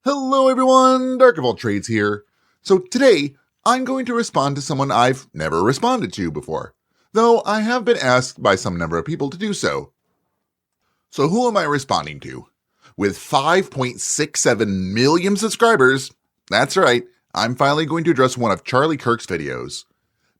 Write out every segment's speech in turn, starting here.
Hello everyone, Dark of All Trades here. So today, I'm going to respond to someone I've never responded to before, though I have been asked by some number of people to do so. So who am I responding to? With 5.67 million subscribers, that's right, I'm finally going to address one of Charlie Kirk's videos.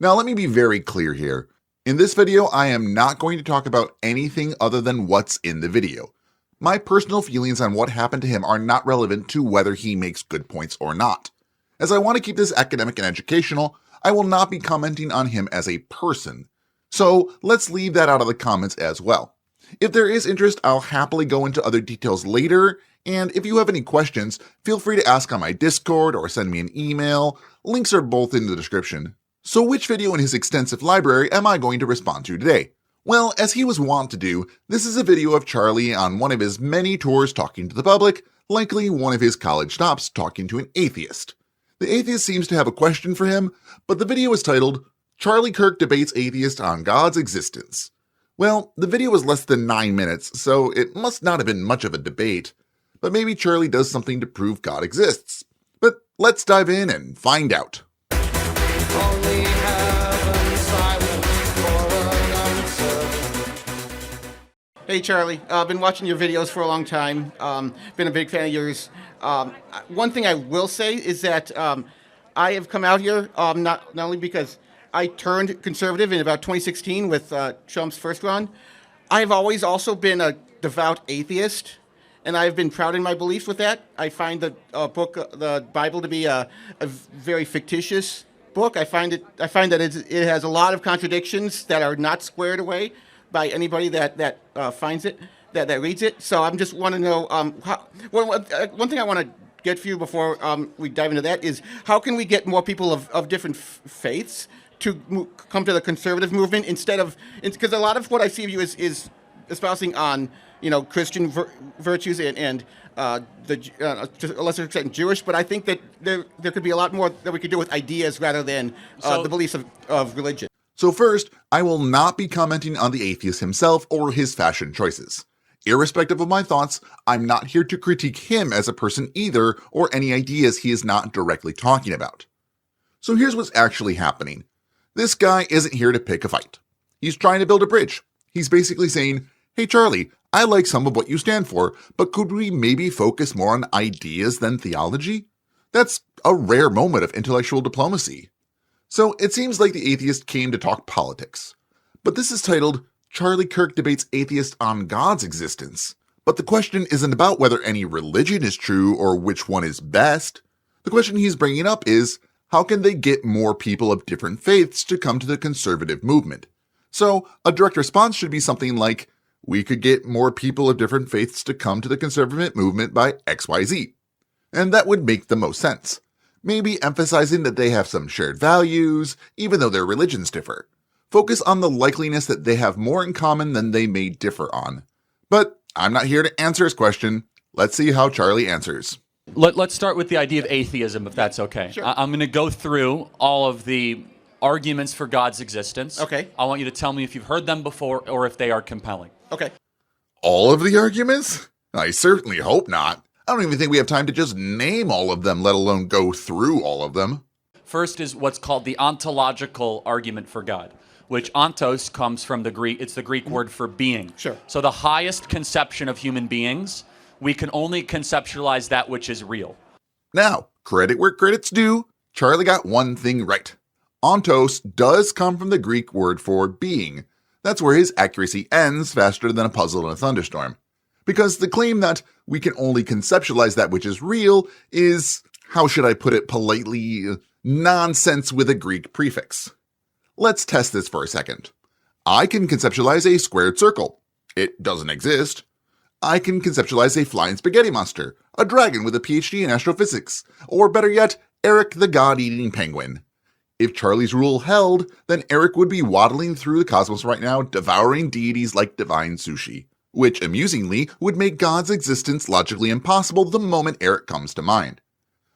Now let me be very clear here. In this video, I am not going to talk about anything other than what's in the video. My personal feelings on what happened to him are not relevant to whether he makes good points or not. As I want to keep this academic and educational, I will not be commenting on him as a person. So let's leave that out of the comments as well. If there is interest, I'll happily go into other details later, and if you have any questions, feel free to ask on my Discord or send me an email. Links are both in the description. So which video in his extensive library am I going to respond to today? Well, as he was wont to do, this is a video of Charlie on one of his many tours talking to the public, likely one of his college stops talking to an atheist. The atheist seems to have a question for him, but the video is titled, Charlie Kirk Debates Atheist on God's Existence. Well, the video was less than 9 minutes, so it must not have been much of a debate, but maybe Charlie does something to prove God exists. But let's dive in and find out. Only heaven silent for an answer. Hey Charlie, I've been watching your videos for a long time. Been a big fan of yours. One thing I will say is that I have come out here not only because I turned conservative in about 2016 with Trump's first run. I've always also been a devout atheist, and I've been proud in my beliefs with that. I find the the Bible, to be a very fictitious book. I find that it has a lot of contradictions that are not squared away by anybody that finds it, that reads it. So I'm just want to know one thing I want to get for you before we dive into that is how can we get more people of different faiths to come to the conservative movement instead of, because a lot of what I see of you is espousing on Christian virtues and to a lesser extent Jewish, but I think that there could be a lot more that we could do with ideas rather than the beliefs of religion. So first, I will not be commenting on the atheist himself or his fashion choices. Irrespective of my thoughts, I'm not here to critique him as a person either or any ideas he is not directly talking about. So here's what's actually happening. This guy isn't here to pick a fight. He's trying to build a bridge. He's basically saying, hey Charlie, I like some of what you stand for, but could we maybe focus more on ideas than theology? That's a rare moment of intellectual diplomacy. So it seems like the atheist came to talk politics. But this is titled, Charlie Kirk Debates Atheist on God's Existence. But the question isn't about whether any religion is true or which one is best. The question he's bringing up is, how can they get more people of different faiths to come to the conservative movement? So a direct response should be something like, we could get more people of different faiths to come to the conservative movement by XYZ. And that would make the most sense. Maybe emphasizing that they have some shared values, even though their religions differ. Focus on the likeliness that they have more in common than they may differ on. But I'm not here to answer his question. Let's see how Charlie answers. Let's start with the idea of atheism, if that's okay. Sure. I'm going to go through all of the arguments for God's existence. Okay. I want you to tell me if you've heard them before or if they are compelling. Okay. All of the arguments? I certainly hope not. I don't even think we have time to just name all of them, let alone go through all of them. First is what's called the ontological argument for God, which ontos comes from the Greek. It's the Greek word for being. Sure. So the highest conception of human beings, we can only conceptualize that which is real. Now, credit where credit's due, Charlie got one thing right. Ontos does come from the Greek word for being. That's where his accuracy ends faster than a puzzle in a thunderstorm. Because the claim that we can only conceptualize that which is real is, how should I put it politely, nonsense with a Greek prefix. Let's test this for a second. I can conceptualize a squared circle. It doesn't exist. I can conceptualize a flying spaghetti monster, a dragon with a PhD in astrophysics, or better yet, Eric the god-eating penguin. If Charlie's rule held, then Eric would be waddling through the cosmos right now, devouring deities like divine sushi, which amusingly would make God's existence logically impossible the moment Eric comes to mind.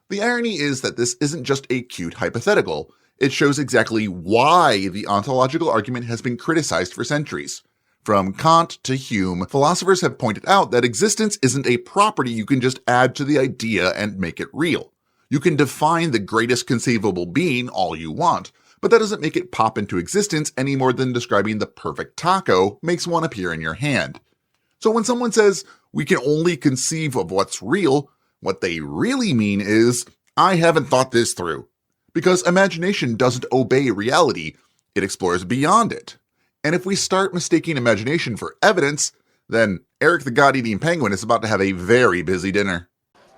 The irony is that this isn't just a cute hypothetical, it shows exactly why the ontological argument has been criticized for centuries. From Kant to Hume, philosophers have pointed out that existence isn't a property you can just add to the idea and make it real. You can define the greatest conceivable being all you want, but that doesn't make it pop into existence any more than describing the perfect taco makes one appear in your hand. So when someone says, we can only conceive of what's real, what they really mean is, I haven't thought this through. Because imagination doesn't obey reality, it explores beyond it. And if we start mistaking imagination for evidence, then Eric the God-Eating Penguin is about to have a very busy dinner.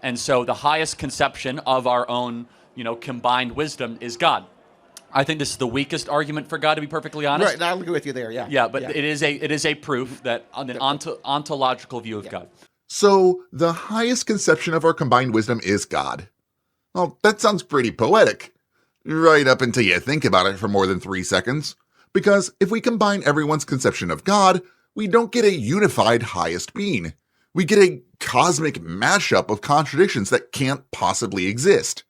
And so the highest conception of our own, combined wisdom is God. I think this is the weakest argument for God, to be perfectly honest. Right, I'll agree with you there, yeah. Yeah, but it is a proof that on an ontological view of God. So the highest conception of our combined wisdom is God. Well, that sounds pretty poetic. Right up until you think about it for more than 3 seconds. Because if we combine everyone's conception of God, we don't get a unified highest being. We get a cosmic mashup of contradictions that can't possibly exist.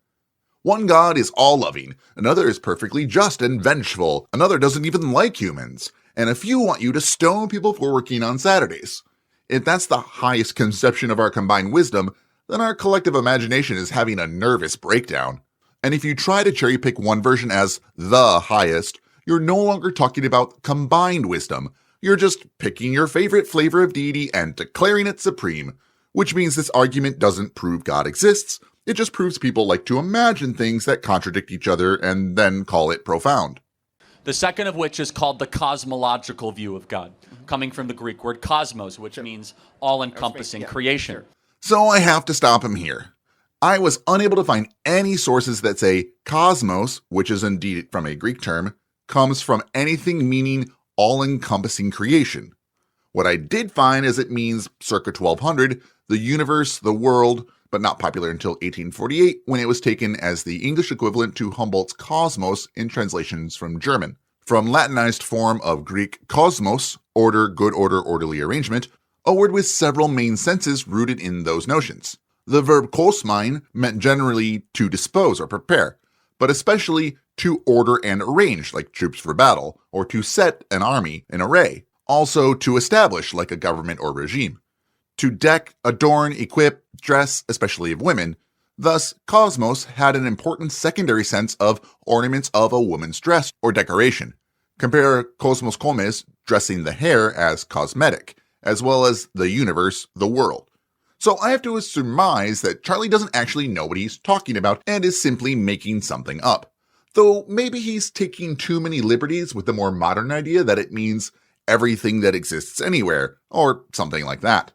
One God is all-loving, another is perfectly just and vengeful, another doesn't even like humans, and a few want you to stone people for working on Saturdays. If that's the highest conception of our combined wisdom, then our collective imagination is having a nervous breakdown. And if you try to cherry-pick one version as the highest, you're no longer talking about combined wisdom. You're just picking your favorite flavor of deity and declaring it supreme, which means this argument doesn't prove God exists. It just proves people like to imagine things that contradict each other and then call it profound. The second of which is called the cosmological view of God, coming from the Greek word cosmos, which means all-encompassing creation. Sure. So I have to stop him here. I was unable to find any sources that say cosmos, which is indeed from a Greek term, comes from anything meaning all-encompassing creation. What I did find is it means circa 1200, the universe, the world, but not popular until 1848 when it was taken as the English equivalent to Humboldt's cosmos in translations from German. From Latinized form of Greek kosmos, order, good order, orderly arrangement, a word with several main senses rooted in those notions. The verb kosmein meant generally to dispose or prepare, but especially to order and arrange, like troops for battle, or to set an army in array, also to establish, like a government or regime, to deck, adorn, equip, dress, especially of women. Thus, cosmos had an important secondary sense of ornaments of a woman's dress or decoration. Compare kosmos komes, dressing the hair, as cosmetic, as well as the universe, the world. So I have to surmise that Charlie doesn't actually know what he's talking about and is simply making something up. Though maybe he's taking too many liberties with the more modern idea that it means everything that exists anywhere, or something like that.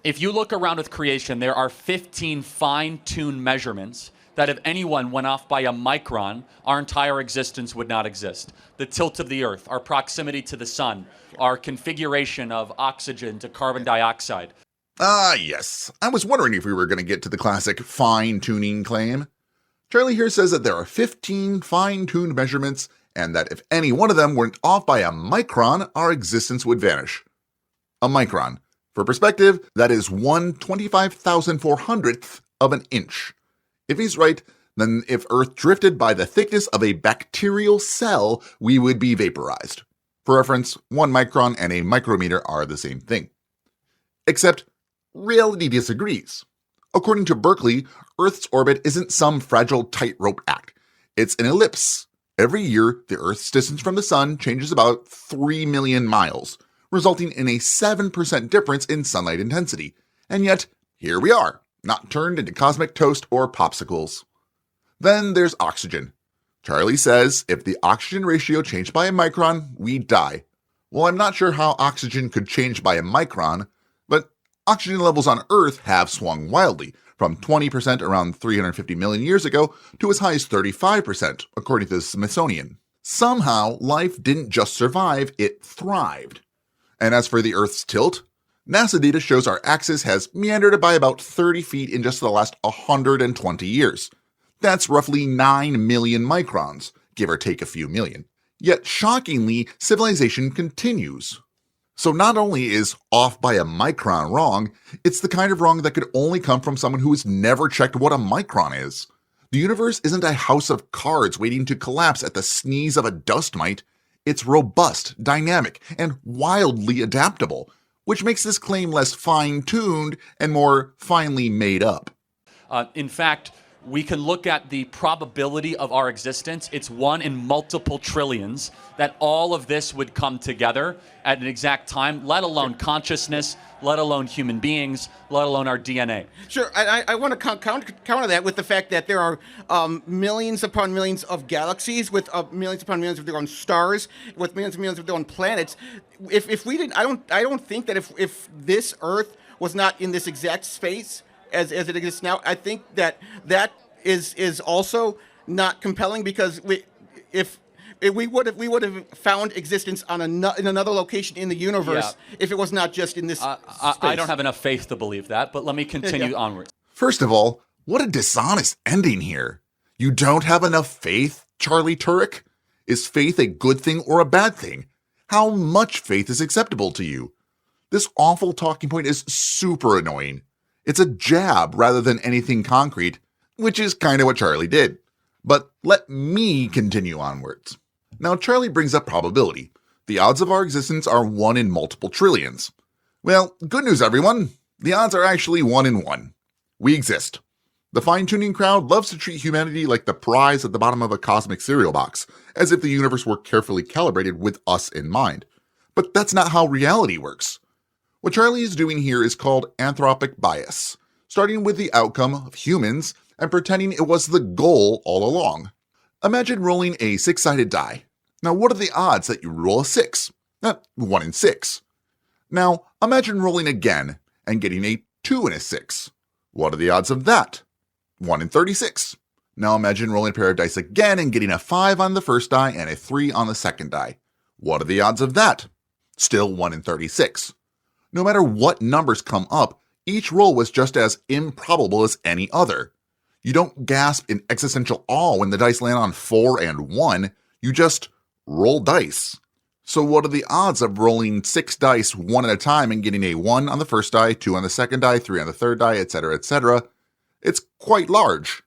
If you look around with creation, there are 15 fine-tuned measurements that if anyone went off by a micron, our entire existence would not exist. The tilt of the Earth, our proximity to the sun, our configuration of oxygen to carbon dioxide. Ah, yes. I was wondering if we were going to get to the classic fine-tuning claim. Charlie here says that there are 15 fine-tuned measurements, and that if any one of them went off by a micron, our existence would vanish. A micron. For perspective, that is 1/25,400th of an inch. If he's right, then if Earth drifted by the thickness of a bacterial cell, we would be vaporized. For reference, 1 micron and a micrometer are the same thing. Except, reality disagrees. According to Berkeley, Earth's orbit isn't some fragile tightrope act. It's an ellipse. Every year, the Earth's distance from the sun changes about 3 million miles, resulting in a 7% difference in sunlight intensity. And yet, here we are, not turned into cosmic toast or popsicles. Then there's oxygen. Charlie says if the oxygen ratio changed by a micron, we die. Well, I'm not sure how oxygen could change by a micron, but oxygen levels on Earth have swung wildly, from 20% around 350 million years ago to as high as 35%, according to the Smithsonian. Somehow, life didn't just survive, it thrived. And as for the Earth's tilt, NASA data shows our axis has meandered by about 30 feet in just the last 120 years. That's roughly 9 million microns, give or take a few million. Yet shockingly, civilization continues. So not only is off by a micron wrong, it's the kind of wrong that could only come from someone who has never checked what a micron is. The universe isn't a house of cards waiting to collapse at the sneeze of a dust mite. It's robust, dynamic, and wildly adaptable, which makes this claim less fine-tuned and more finely made up. In fact, we can look at the probability of our existence. It's 1 in multiple trillions that all of this would come together at an exact time, let alone consciousness, let alone human beings, let alone our DNA. Sure, I want to counter that with the fact that there are millions upon millions of galaxies with millions upon millions of their own stars, with millions and millions of their own planets. If we didn't, I don't think that if this Earth was not in this exact space as it exists now, I think that is also not compelling, because we would have found existence on in another location in the universe if it was not just in this space. I don't have enough faith to believe that, but let me continue onwards. First of all, what a dishonest ending here. You don't have enough faith, Charlie Turek? Is faith a good thing or a bad thing? How much faith is acceptable to you? This awful talking point is super annoying. It's a jab rather than anything concrete, which is kind of what Charlie did. But let me continue onwards. Now, Charlie brings up probability. The odds of our existence are 1 in multiple trillions. Well, good news, everyone. The odds are actually 1 in 1. We exist. The fine-tuning crowd loves to treat humanity like the prize at the bottom of a cosmic cereal box, as if the universe were carefully calibrated with us in mind. But that's not how reality works. What Charlie is doing here is called anthropic bias, starting with the outcome of humans and pretending it was the goal all along. Imagine rolling a 6-sided die. Now, what are the odds that you roll a 6? 1 in 6. Now, imagine rolling again and getting a 2 and a 6. What are the odds of that? 1 in 36. Now imagine rolling a pair of dice again and getting a 5 on the first die and a 3 on the second die. What are the odds of that? Still 1 in 36. No matter what numbers come up, each roll was just as improbable as any other. You don't gasp in existential awe when the dice land on 4 and 1, you just roll dice. So what are the odds of rolling 6 dice one at a time and getting a 1 on the first die, 2 on the second die, 3 on the third die, etc., etc.? It's quite large,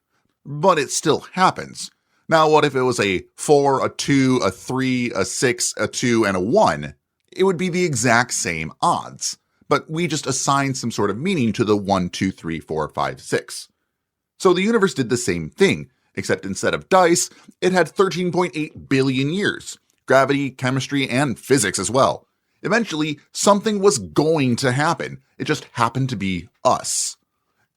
but it still happens. Now what if it was a 4, a 2, a 3, a 6, a 2, and a 1? It would be the exact same odds, but we just assigned some sort of meaning to the 1, 2, 3, 4, 5, 6. So the universe did the same thing, except instead of dice, it had 13.8 billion years. Gravity, chemistry, and physics as well. Eventually, something was going to happen. It just happened to be us.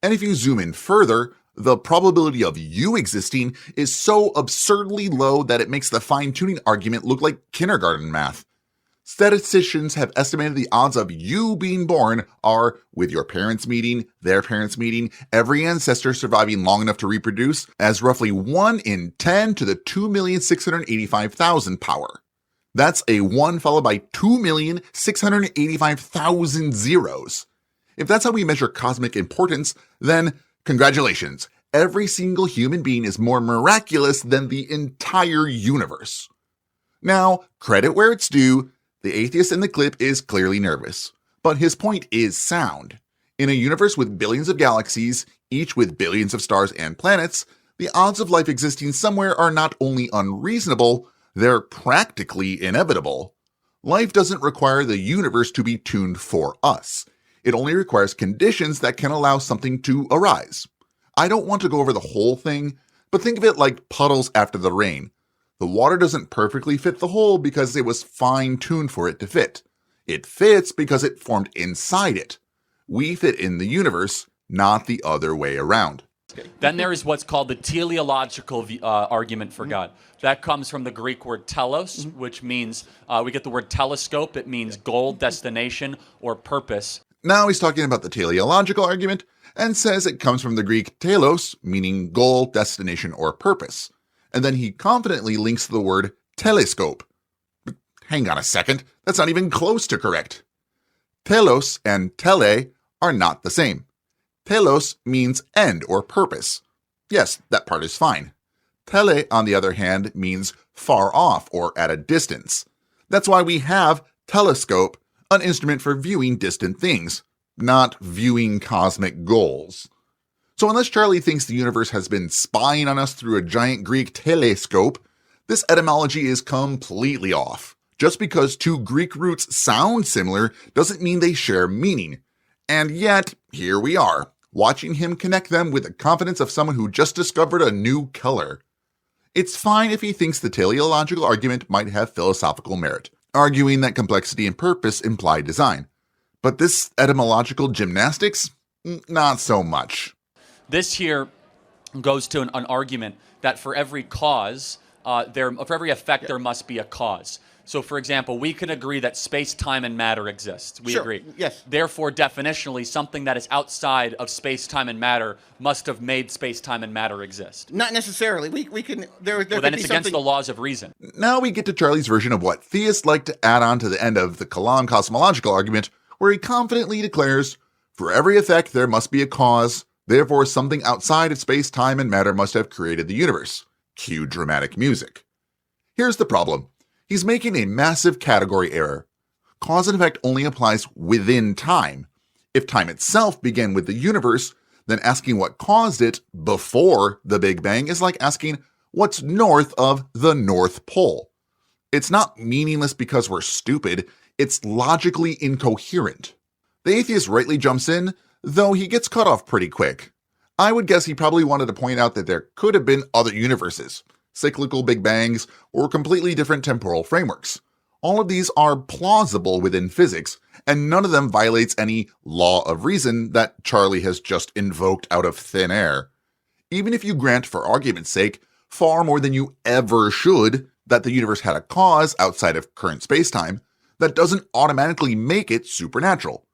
And if you zoom in further, the probability of you existing is so absurdly low that it makes the fine-tuning argument look like kindergarten math. Statisticians have estimated the odds of you being born are, with your parents meeting, their parents meeting, every ancestor surviving long enough to reproduce, as roughly 1 in 10 to the 2,685,000 power. That's a 1 followed by 2,685,000 zeros. If that's how we measure cosmic importance, then congratulations. Every single human being is more miraculous than the entire universe. Now, credit where it's due. The atheist in the clip is clearly nervous, but his point is sound. In a universe with billions of galaxies, each with billions of stars and planets, the odds of life existing somewhere are not only unreasonable, they're practically inevitable. Life doesn't require the universe to be tuned for us. It only requires conditions that can allow something to arise. I don't want to go over the whole thing, but think of it like puddles after the rain. The water doesn't perfectly fit the hole because it was fine-tuned for it to fit. It fits because it formed inside it. We fit in the universe, not the other way around. Then there is what's called the teleological argument for God. That comes from the Greek word telos, which means, we get the word telescope. It means goal, destination, or purpose. Now he's talking about the teleological argument and says it comes from the Greek telos, meaning goal, destination, or purpose. And then he confidently links the word telescope. But hang on a second, that's not even close to correct. Telos and tele are not the same. Telos means end or purpose. Yes, that part is fine. Tele, on the other hand, means far off or at a distance. That's why we have telescope, an instrument for viewing distant things, not viewing cosmic goals. So unless Charlie thinks the universe has been spying on us through a giant Greek telescope, this etymology is completely off. Just because two Greek roots sound similar doesn't mean they share meaning. And yet, here we are, watching him connect them with the confidence of someone who just discovered a new color. It's fine if he thinks the teleological argument might have philosophical merit, arguing that complexity and purpose imply design. But this etymological gymnastics? Not so much. This here goes to an argument that for every cause, for every effect, there must be a cause. So, for example, we can agree that space, time, and matter exist. We agree. Yes. Therefore, definitionally, something that is outside of space, time, and matter must have made space, time, and matter exist. Not necessarily. We can. There Well, could then be it's against something. the laws of reason. Now we get to Charlie's version of what theists like to add on to the end of the Kalam cosmological argument, where he confidently declares, for every effect there must be a cause, therefore something outside of space, time, and matter must have created the universe. Cue dramatic music. Here's the problem. He's making a massive category error. Cause and effect only applies within time. If time itself began with the universe, then asking what caused it before the Big Bang is like asking what's north of the North Pole. It's not meaningless because we're stupid, it's logically incoherent. The atheist rightly jumps in, though he gets cut off pretty quick. I would guess he probably wanted to point out that there could have been other universes, cyclical Big Bangs, or completely different temporal frameworks. All of these are plausible within physics, and none of them violates any law of reason that Charlie has just invoked out of thin air. Even if you grant, for argument's sake, far more than you ever should, that the universe had a cause outside of current spacetime, that doesn't automatically make it supernatural.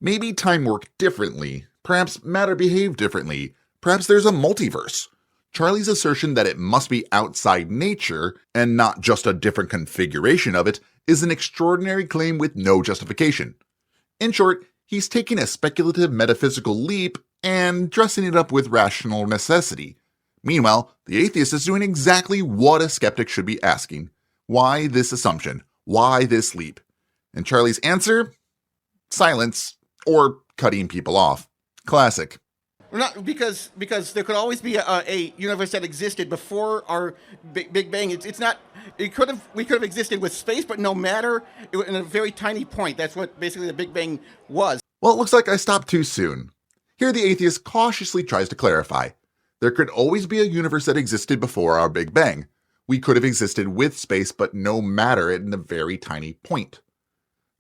Maybe time worked differently, perhaps matter behaved differently, perhaps there's a multiverse. Charlie's assertion that it must be outside nature, and not just a different configuration of it, is an extraordinary claim with no justification. In short, he's taking a speculative metaphysical leap and dressing it up with rational necessity. Meanwhile, the atheist is doing exactly what a skeptic should be asking. Why this assumption? Why this leap? And Charlie's answer? Silence, or cutting people off. Classic. Not because there could always be a universe that existed before our Big Bang. It's not. We could have existed with space, but no matter in a very tiny point. That's what basically the Big Bang was. Well, it looks like I stopped too soon. Here the atheist cautiously tries to clarify. There could always be a universe that existed before our Big Bang. We could have existed with space, but no matter in a very tiny point.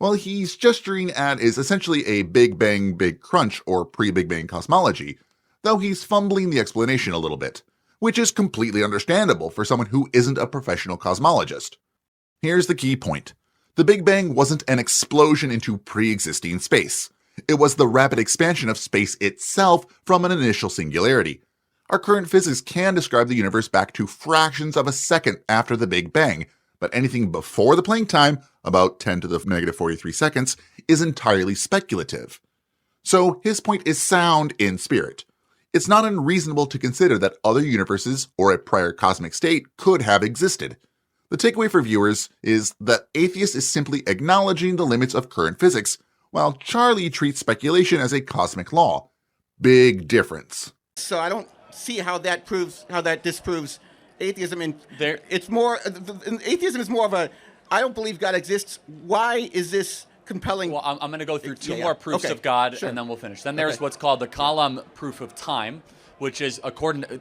Well, he's gesturing at is essentially a Big Bang, Big Crunch, or pre-Big Bang cosmology, though he's fumbling the explanation a little bit, which is completely understandable for someone who isn't a professional cosmologist. Here's the key point. The Big Bang wasn't an explosion into pre-existing space. It was the rapid expansion of space itself from an initial singularity. Our current physics can describe the universe back to fractions of a second after the Big Bang, but anything before the Planck time, about 10 to the negative 43 seconds, is entirely speculative. So his point is sound in spirit. It's not unreasonable to consider that other universes or a prior cosmic state could have existed. The takeaway for viewers is that atheist is simply acknowledging the limits of current physics, while Charlie treats speculation as a cosmic law. Big difference. So I don't see how that disproves atheism. And There- it's more. Atheism is more of a. I don't believe God exists. Why is this compelling? Well, I'm going to go through two Yeah. more proofs Okay. of God, Sure. and then we'll finish. Then there's Okay. what's called the Kalam proof of time, which is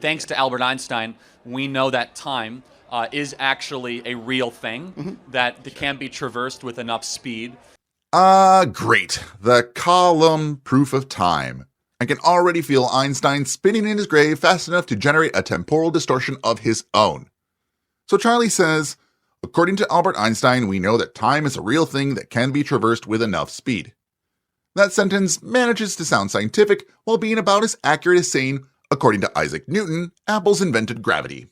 thanks to Albert Einstein, we know that time is actually a real thing that can be traversed with enough speed. Great. The column proof of time. I can already feel Einstein spinning in his grave fast enough to generate a temporal distortion of his own. So Charlie says, according to Albert Einstein, we know that time is a real thing that can be traversed with enough speed. That sentence manages to sound scientific while being about as accurate as saying, according to Isaac Newton, apples invented gravity.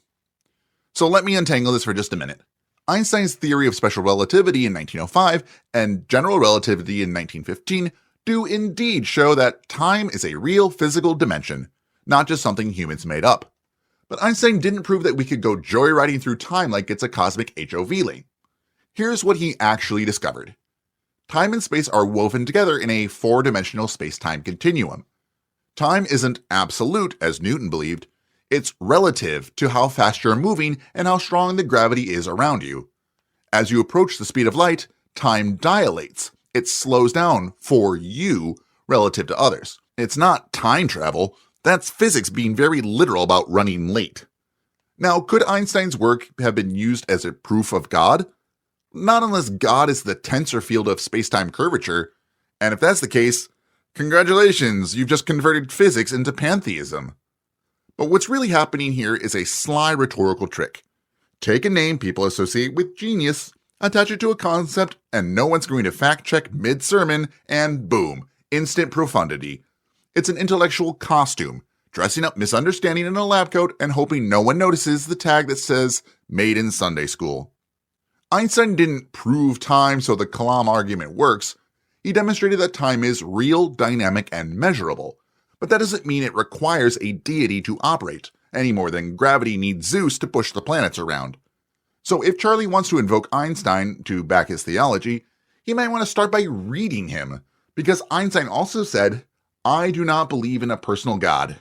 So let me untangle this for just a minute. Einstein's theory of special relativity in 1905 and general relativity in 1915 do indeed show that time is a real physical dimension, not just something humans made up. But Einstein didn't prove that we could go joyriding through time like it's a cosmic HOV lane. Here's what he actually discovered. Time and space are woven together in a four-dimensional space-time continuum. Time isn't absolute, as Newton believed. It's relative to how fast you're moving and how strong the gravity is around you. As you approach the speed of light, time dilates. It slows down for you relative to others. It's not time travel. That's physics being very literal about running late. Now, could Einstein's work have been used as a proof of God? Not unless God is the tensor field of space-time curvature. And if that's the case, congratulations, you've just converted physics into pantheism. But what's really happening here is a sly rhetorical trick. Take a name people associate with genius, attach it to a concept, and no one's going to fact-check mid-sermon, and boom, instant profundity. It's an intellectual costume, dressing up misunderstanding in a lab coat and hoping no one notices the tag that says, made in Sunday school. Einstein didn't prove time so the Kalam argument works. He demonstrated that time is real, dynamic, and measurable. But that doesn't mean it requires a deity to operate, any more than gravity needs Zeus to push the planets around. So if Charlie wants to invoke Einstein to back his theology, he might want to start by reading him, because Einstein also said, I do not believe in a personal God.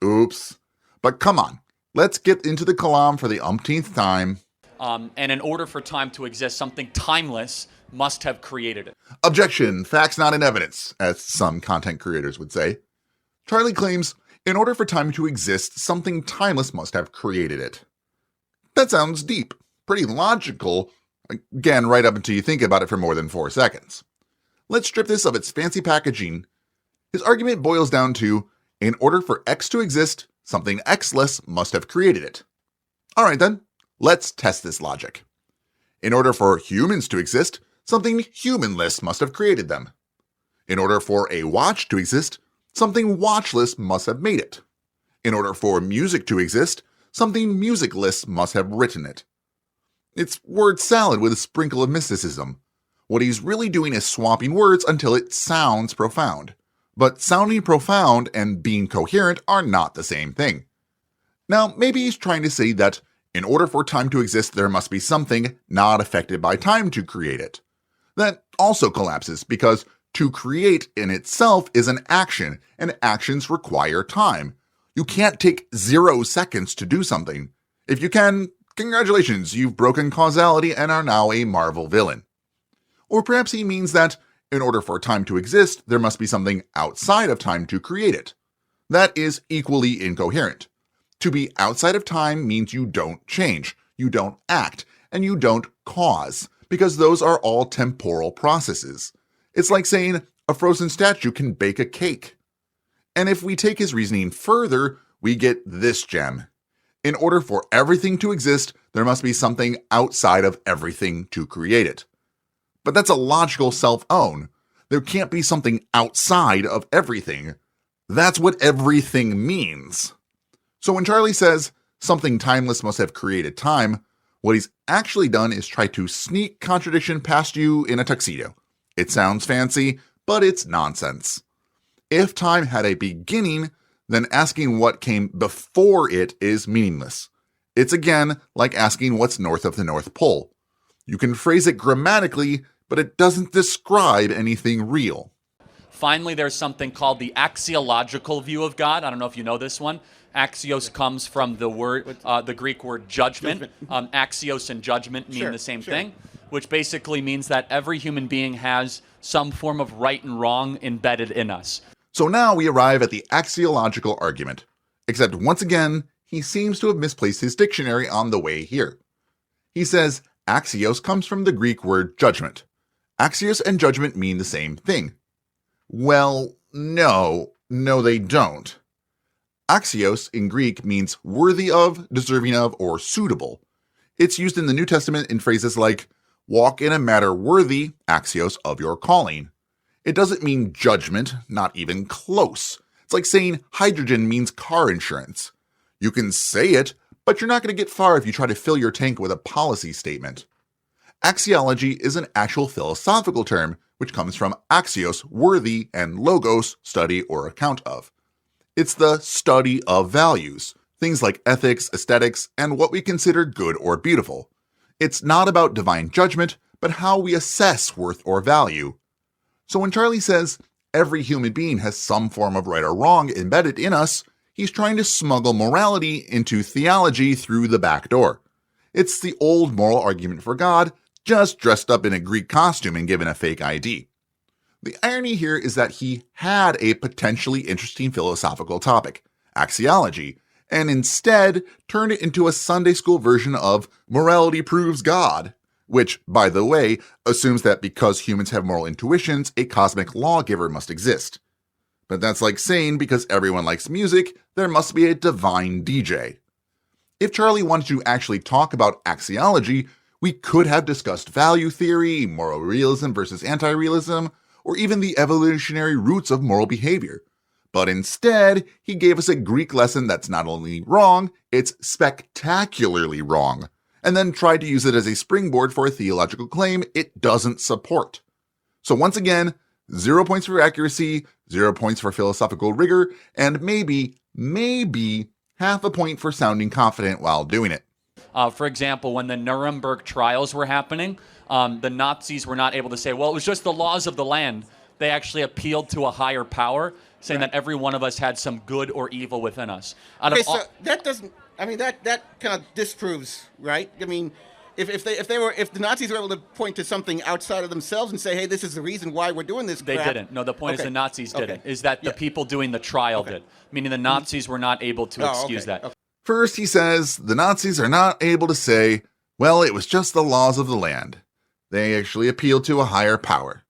Oops. But come on, let's get into the Kalam for the umpteenth time. And in order for time to exist, something timeless must have created it. Objection, facts not in evidence, as some content creators would say. Charlie claims, in order for time to exist, something timeless must have created it. That sounds deep, pretty logical, again, right up until you think about it for more than 4 seconds. Let's strip this of its fancy packaging. His argument boils down to, in order for X to exist, something X-less must have created it. Alright then, let's test this logic. In order for humans to exist, something humanless must have created them. In order for a watch to exist, something watchless must have made it. In order for music to exist, something musicless must have written it. It's word salad with a sprinkle of mysticism. What he's really doing is swapping words until it sounds profound. But sounding profound and being coherent are not the same thing. Now, maybe he's trying to say that in order for time to exist, there must be something not affected by time to create it. That also collapses because to create in itself is an action, and actions require time. You can't take 0 seconds to do something. If you can, congratulations, you've broken causality and are now a Marvel villain. Or perhaps he means that in order for time to exist, there must be something outside of time to create it. That is equally incoherent. To be outside of time means you don't change, you don't act, and you don't cause, because those are all temporal processes. It's like saying a frozen statue can bake a cake. And if we take his reasoning further, we get this gem. In order for everything to exist, there must be something outside of everything to create it. But that's a logical self-own. There can't be something outside of everything. That's what everything means. So when Charlie says something timeless must have created time, what he's actually done is try to sneak contradiction past you in a tuxedo. It sounds fancy, but it's nonsense. If time had a beginning, then asking what came before it is meaningless. It's again like asking what's north of the North Pole. You can phrase it grammatically, but it doesn't describe anything real. Finally, there's something called the axiological view of God. I don't know if you know this one. Axios comes from the word, the Greek word judgment. Axios and judgment mean the same thing, which basically means that every human being has some form of right and wrong embedded in us. So now we arrive at the axiological argument. Except once again, he seems to have misplaced his dictionary on the way here. He says axios comes from the Greek word judgment. Axios and judgment mean the same thing. Well, no, they don't. Axios in Greek means worthy of, deserving of, or suitable. It's used in the New Testament in phrases like, walk in a matter worthy, axios, of your calling. It doesn't mean judgment, not even close. It's like saying hydrogen means car insurance. You can say it, but you're not going to get far if you try to fill your tank with a policy statement. Axiology is an actual philosophical term, which comes from axios, worthy, and logos, study or account of. It's the study of values, things like ethics, aesthetics, and what we consider good or beautiful. It's not about divine judgment, but how we assess worth or value. So when Charlie says every human being has some form of right or wrong embedded in us, he's trying to smuggle morality into theology through the back door. It's the old moral argument for God just dressed up in a Greek costume and given a fake ID. The irony here is that he had a potentially interesting philosophical topic, axiology, and instead turned it into a Sunday school version of morality proves God, which, by the way, assumes that because humans have moral intuitions, a cosmic lawgiver must exist. But that's like saying because everyone likes music, there must be a divine DJ. If Charlie wanted to actually talk about axiology, we could have discussed value theory, moral realism versus anti-realism, or even the evolutionary roots of moral behavior. But instead, he gave us a Greek lesson that's not only wrong, it's spectacularly wrong, and then tried to use it as a springboard for a theological claim it doesn't support. So once again, 0 points for accuracy, 0 points for philosophical rigor, and maybe half a point for sounding confident while doing it. For example, when the Nuremberg trials were happening, the Nazis were not able to say, well, it was just the laws of the land. They actually appealed to a higher power, saying that every one of us had some good or evil within us. So that doesn't, I mean, that kind of disproves, right? I mean, if the Nazis were able to point to something outside of themselves and say, hey, this is the reason why we're doing this crap. They didn't. No, the point is the Nazis didn't. Is that the people doing the trial did. Meaning the Nazis were not able to excuse that. Okay. First, he says the Nazis are not able to say, well, it was just the laws of the land. They actually appealed to a higher power.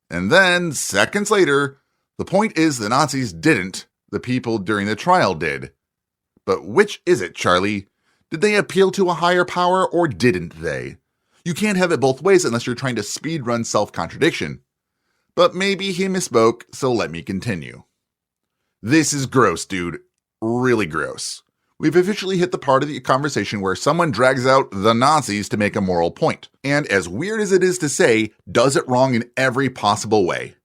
And then, seconds later, the point is the Nazis didn't, the people during the trial did. But which is it, Charlie? Did they appeal to a higher power or didn't they? You can't have it both ways unless you're trying to speedrun self-contradiction. But maybe he misspoke, so let me continue. This is gross, dude. Really gross. We've officially hit the part of the conversation where someone drags out the Nazis to make a moral point, and as weird as it is to say, does it wrong in every possible way.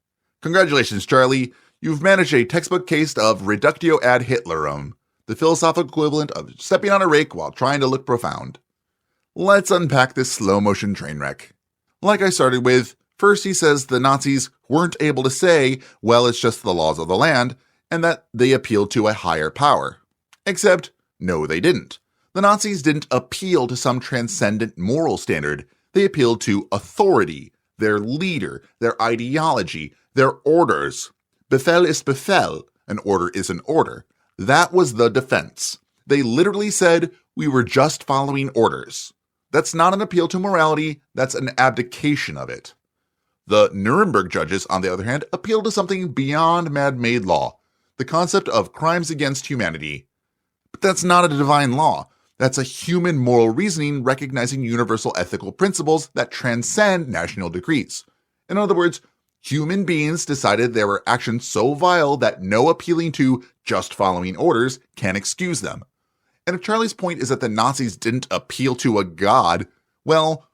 Congratulations, Charlie. You've managed a textbook case of reductio ad Hitlerum, the philosophical equivalent of stepping on a rake while trying to look profound. Let's unpack this slow-motion train wreck. Like I started with, first he says the Nazis weren't able to say, well, it's just the laws of the land, and that they appealed to a higher power. Except, no, they didn't. The Nazis didn't appeal to some transcendent moral standard. They appealed to authority, their leader, their ideology, their orders. Befehl ist Befehl, an order is an order. That was the defense. They literally said, we were just following orders. That's not an appeal to morality, that's an abdication of it. The Nuremberg judges, on the other hand, appealed to something beyond man-made law, the concept of crimes against humanity. But that's not a divine law. That's a human moral reasoning recognizing universal ethical principles that transcend national decrees. In other words, human beings decided there were actions so vile that no appealing to just following orders can excuse them. And if Charlie's point is that the Nazis didn't appeal to a god, well,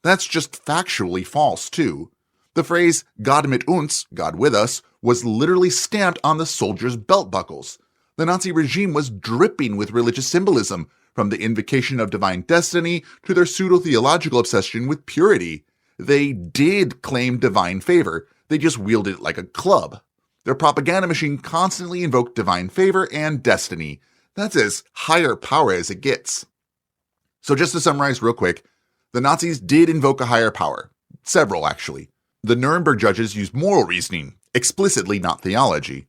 that's just factually false too. The phrase "Gott mit uns," God with us, was literally stamped on the soldiers' belt buckles. The Nazi regime was dripping with religious symbolism, from the invocation of divine destiny to their pseudo-theological obsession with purity. They did claim divine favor, they just wielded it like a club. Their propaganda machine constantly invoked divine favor and destiny. That's as higher power as it gets. So just to summarize real quick, the Nazis did invoke a higher power. Several, actually. The Nuremberg judges used moral reasoning, explicitly not theology.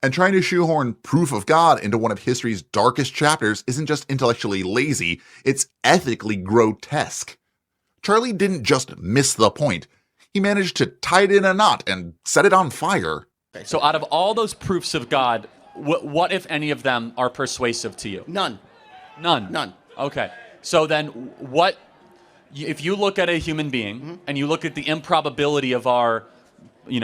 And trying to shoehorn proof of God into one of history's darkest chapters isn't just intellectually lazy, it's ethically grotesque. Charlie didn't just miss the point. He managed to tie it in a knot and set it on fire. So out of all those proofs of God, what if any of them are persuasive to you? None. None? Okay. So then what, if you look at a human being and you look at the improbability of our,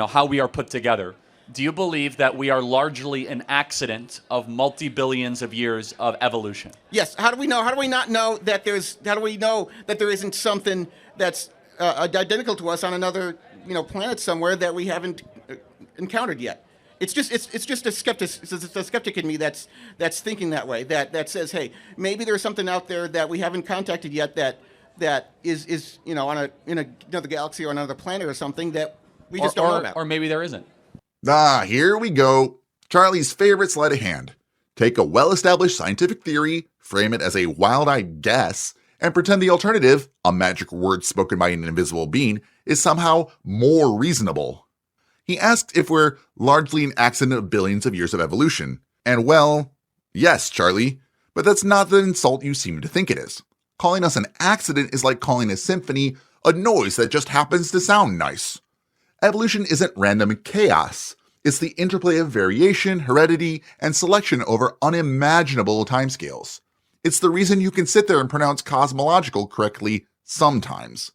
how we are put together, do you believe that we are largely an accident of multi-billions of years of evolution? Yes. How do we know? How do we not know that how do we know that there isn't something that's identical to us on another, planet somewhere that we haven't encountered yet? It's just a skeptic in me that's thinking that way. That says, hey, maybe there's something out there that we haven't contacted yet that is in another galaxy or another planet or something that we just don't know about. Or maybe there isn't. Here we go. Charlie's favorite sleight of hand. Take a well-established scientific theory, frame it as a wild-eyed guess, and pretend the alternative, a magic word spoken by an invisible being, is somehow more reasonable. He asked if we're largely an accident of billions of years of evolution. And well, yes, Charlie, but that's not the insult you seem to think it is. Calling us an accident is like calling a symphony a noise that just happens to sound nice. Evolution isn't random chaos. It's the interplay of variation, heredity, and selection over unimaginable timescales. It's the reason you can sit there and pronounce cosmological correctly sometimes.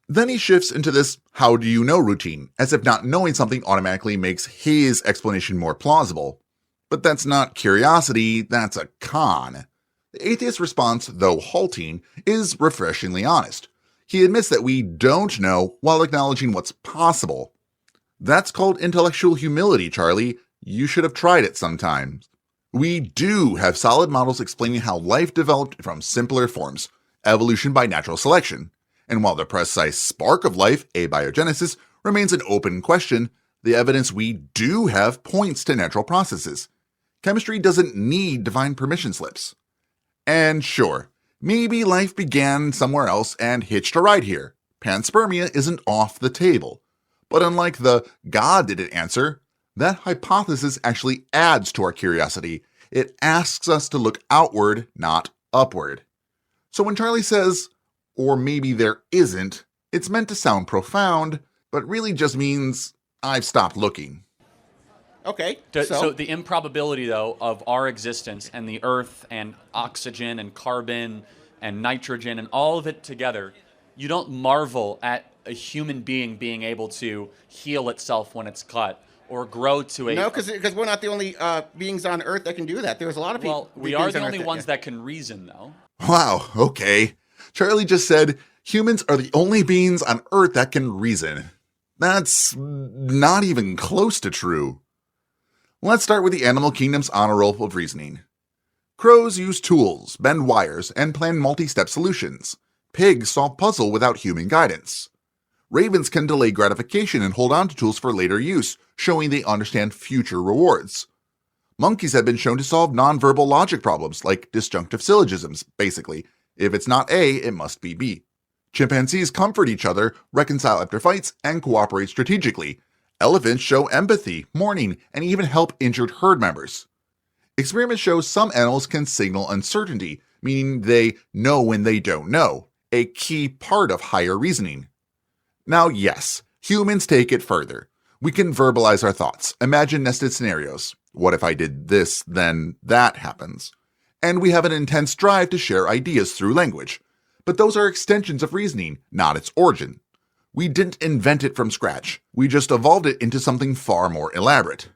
Then he shifts into this how do you know routine, as if not knowing something automatically makes his explanation more plausible. But that's not curiosity, that's a con. The atheist's response, though halting, is refreshingly honest. He admits that we don't know while acknowledging what's possible. That's called intellectual humility, Charlie. You should have tried it sometime. We do have solid models explaining how life developed from simpler forms, evolution by natural selection. And while the precise spark of life, abiogenesis, remains an open question, the evidence we do have points to natural processes. Chemistry doesn't need divine permission slips. And sure, maybe life began somewhere else and hitched a ride here. Panspermia isn't off the table. But unlike the God didn't answer, that hypothesis actually adds to our curiosity. It asks us to look outward, not upward. So when Charlie says, or maybe there isn't, it's meant to sound profound, but really just means I've stopped looking. Okay. So the improbability, though, of our existence and the Earth and oxygen and carbon and nitrogen and all of it together, you don't marvel at a human being being able to heal itself when it's cut or grow to a... No, because we're not the only beings on Earth that can do that. There's a lot of people... Well, we are the only ones that can reason, though. Wow, okay. Charlie just said humans are the only beings on Earth that can reason. That's not even close to true. Let's start with the animal kingdom's honor roll of reasoning. Crows use tools, bend wires, and plan multi-step solutions. Pigs solve puzzles without human guidance. Ravens can delay gratification and hold on to tools for later use, showing they understand future rewards. Monkeys have been shown to solve nonverbal logic problems, like disjunctive syllogisms, basically. If it's not A, it must be B. Chimpanzees comfort each other, reconcile after fights, and cooperate strategically. Elephants show empathy, mourning, and even help injured herd members. Experiments show some animals can signal uncertainty, meaning they know when they don't know, a key part of higher reasoning. Now, yes, humans take it further. We can verbalize our thoughts, imagine nested scenarios. What if I did this, then that happens? And we have an intense drive to share ideas through language. But those are extensions of reasoning, not its origin. We didn't invent it from scratch. We just evolved it into something far more elaborate.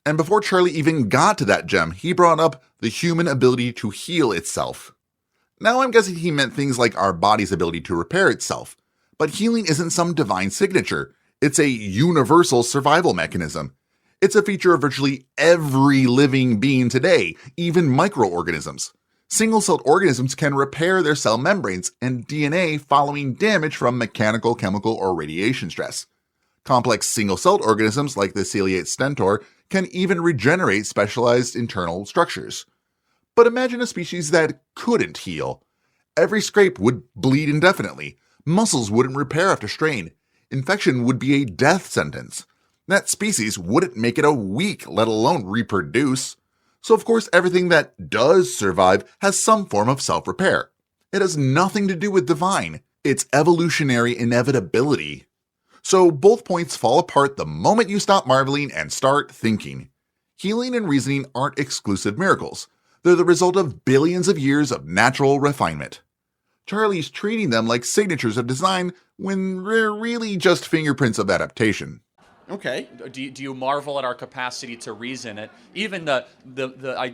And before Charlie even got to that gem, he brought up the human ability to heal itself. Now I'm guessing he meant things like our body's ability to repair itself. But healing isn't some divine signature. It's a universal survival mechanism. It's a feature of virtually every living being today, even microorganisms. Single-celled organisms can repair their cell membranes and DNA following damage from mechanical, chemical, or radiation stress. Complex single-celled organisms like the ciliate stentor can even regenerate specialized internal structures. But imagine a species that couldn't heal. Every scrape would bleed indefinitely. Muscles wouldn't repair after strain. Infection would be a death sentence. That species wouldn't make it a week, let alone reproduce. So of course everything that does survive has some form of self-repair. It has nothing to do with divine. It's evolutionary inevitability. So both points fall apart the moment you stop marveling and start thinking. Healing and reasoning aren't exclusive miracles. They're the result of billions of years of natural refinement. Charlie's treating them like signatures of design when they're really just fingerprints of adaptation. Okay. Do you marvel at our capacity to reason it? Even the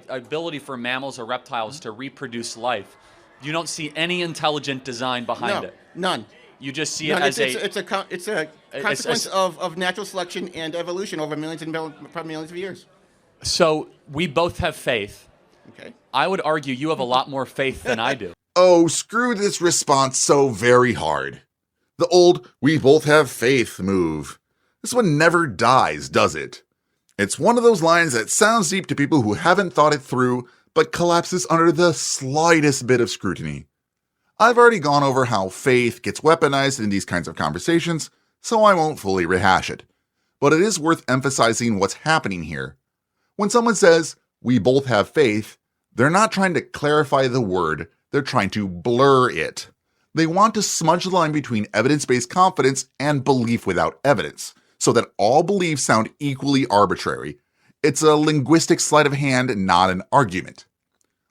ability for mammals or reptiles to reproduce life. You don't see any intelligent design behind it. None. You just see it as it's a consequence of natural selection and evolution over millions and probably millions of years. So we both have faith. Okay. I would argue you have a lot more faith than I do. Oh, screw this response so very hard. The old "we both have faith" move. This one never dies, does it? It's one of those lines that sounds deep to people who haven't thought it through, but collapses under the slightest bit of scrutiny. I've already gone over how faith gets weaponized in these kinds of conversations, so I won't fully rehash it. But it is worth emphasizing what's happening here. When someone says, "we both have faith," they're not trying to clarify the word, they're trying to blur it. They want to smudge the line between evidence-based confidence and belief without evidence, so that all beliefs sound equally arbitrary. It's a linguistic sleight of hand, not an argument.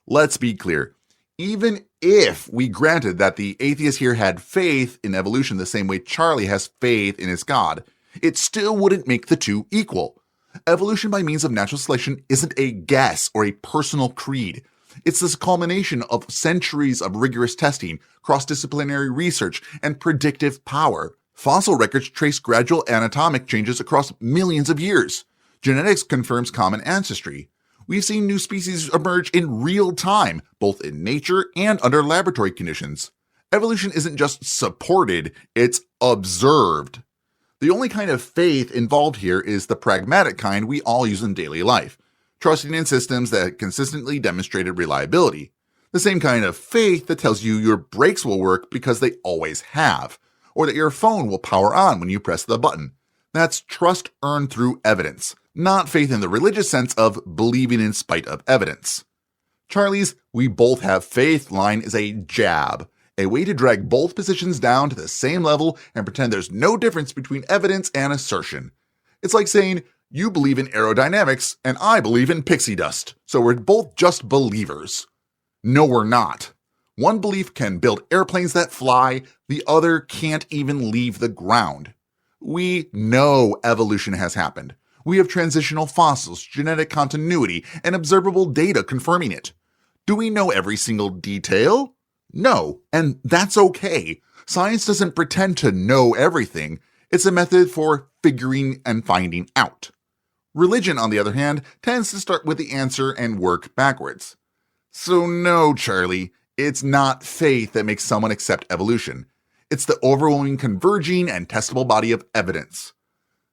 Let's be clear. Even if we granted that the atheist here had faith in evolution the same way Charlie has faith in his God, it still wouldn't make the two equal. Evolution by means of natural selection isn't a guess or a personal creed. It's this culmination of centuries of rigorous testing, cross-disciplinary research, and predictive power. Fossil records trace gradual anatomic changes across millions of years. Genetics confirms common ancestry. We've seen new species emerge in real time, both in nature and under laboratory conditions. Evolution isn't just supported, it's observed. The only kind of faith involved here is the pragmatic kind we all use in daily life, trusting in systems that consistently demonstrated reliability. The same kind of faith that tells you your brakes will work because they always have, or that your phone will power on when you press the button. That's trust earned through evidence, not faith in the religious sense of believing in spite of evidence. Charlie's "we both have faith" line is a jab, a way to drag both positions down to the same level and pretend there's no difference between evidence and assertion. It's like saying, "you believe in aerodynamics and I believe in pixie dust, so we're both just believers." No, we're not. One belief can build airplanes that fly, the other can't even leave the ground. We know evolution has happened. We have transitional fossils, genetic continuity, and observable data confirming it. Do we know every single detail? No, and that's okay. Science doesn't pretend to know everything. It's a method for figuring and finding out. Religion, on the other hand, tends to start with the answer and work backwards. So no, Charlie, it's not faith that makes someone accept evolution. It's the overwhelming converging and testable body of evidence.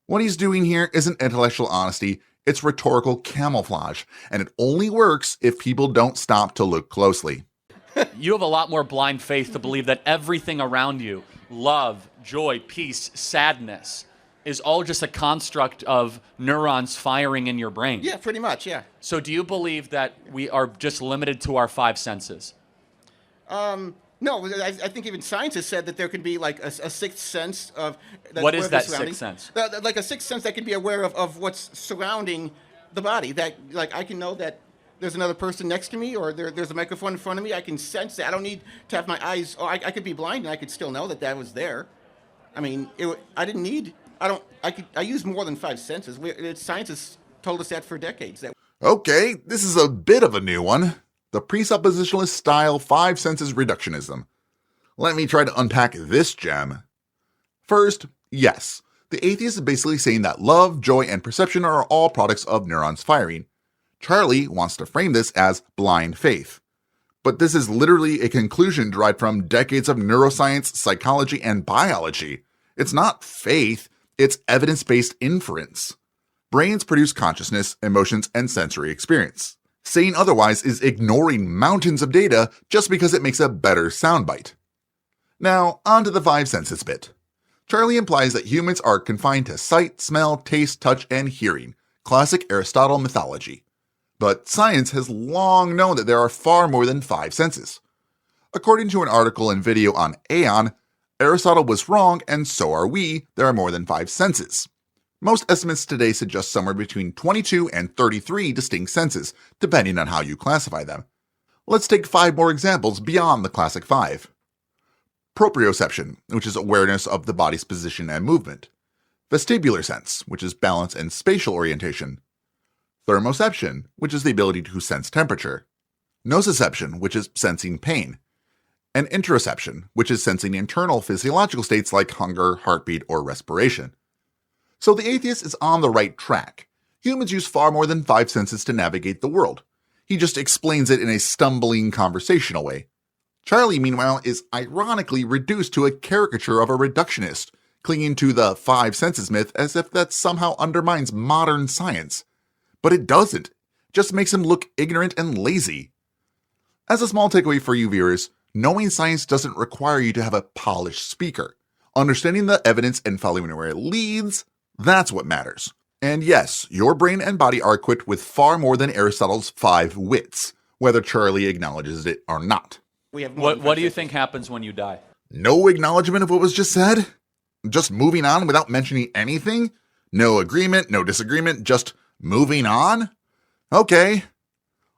What he's doing here isn't intellectual honesty, it's rhetorical camouflage, and it only works if people don't stop to look closely. You have a lot more blind faith to believe that everything around you, love, joy, peace, sadness, is all just a construct of neurons firing in your brain. Yeah, pretty much, yeah. So do you believe that we are just limited to our five senses? No, I think even science has said that there could be like a sixth sense of... What is that sixth sense? Like a sixth sense that can be aware of what's surrounding the body. That, like, I can know that there's another person next to me, or there's a microphone in front of me. I can sense that. I don't need to have my eyes... I could be blind and I could still know that was there. I mean, I didn't need... I use more than five senses. Science has told us that for decades. Okay, this is a bit of a new one. The presuppositionalist style five senses reductionism. Let me try to unpack this gem. First, yes, the atheist is basically saying that love, joy, and perception are all products of neurons firing. Charlie wants to frame this as blind faith. But this is literally a conclusion derived from decades of neuroscience, psychology, and biology. It's not faith, it's evidence-based inference. Brains produce consciousness, emotions, and sensory experience. Saying otherwise is ignoring mountains of data just because it makes a better soundbite. Now, on to the five senses bit. Charlie implies that humans are confined to sight, smell, taste, touch, and hearing, classic Aristotle mythology. But science has long known that there are far more than five senses. According to an article and video on Aeon, Aristotle was wrong, and so are we. There are more than five senses. Most estimates today suggest somewhere between 22 and 33 distinct senses, depending on how you classify them. Let's take 5 more examples beyond the classic 5. Proprioception, which is awareness of the body's position and movement. Vestibular sense, which is balance and spatial orientation. Thermoception, which is the ability to sense temperature. Nociception, which is sensing pain. And interoception, which is sensing internal physiological states like hunger, heartbeat, or respiration. So the atheist is on the right track. Humans use far more than 5 senses to navigate the world. He just explains it in a stumbling conversational way. Charlie, meanwhile, is ironically reduced to a caricature of a reductionist, clinging to the 5 senses myth as if that somehow undermines modern science. But it doesn't. It just makes him look ignorant and lazy. As a small takeaway for you viewers, Knowing science doesn't require you to have a polished speaker. Understanding the evidence and following where it leads, that's what matters. And yes, your brain and body are equipped with far more than Aristotle's 5 wits, whether Charlie acknowledges it or not. What do you think happens when you die? No acknowledgement of what was just said? Just moving on without mentioning anything? No agreement, no disagreement, just moving on? Okay.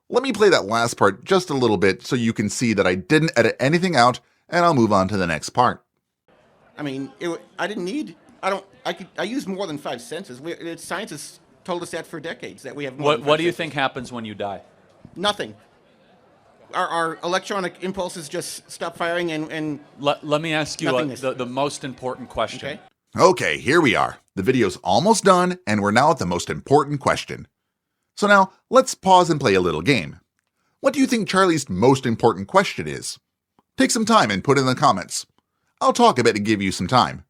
Let me play that last part just a little bit so you can see that I didn't edit anything out, and I'll move on to the next part. I mean, I didn't need. I use more than 5 senses. Science has told us that for decades, that we have more than 5 What do you senses. think happens when you die? Nothing. Our electronic impulses just stop firing and Let me ask you Nothingness. the most important question. okay. Okay, here we are. The video's almost done, and we're now at the most important question. So now, let's pause and play a little game. What do you think Charlie's most important question is? Take some time and put it in the comments. I'll talk a bit and give you some time.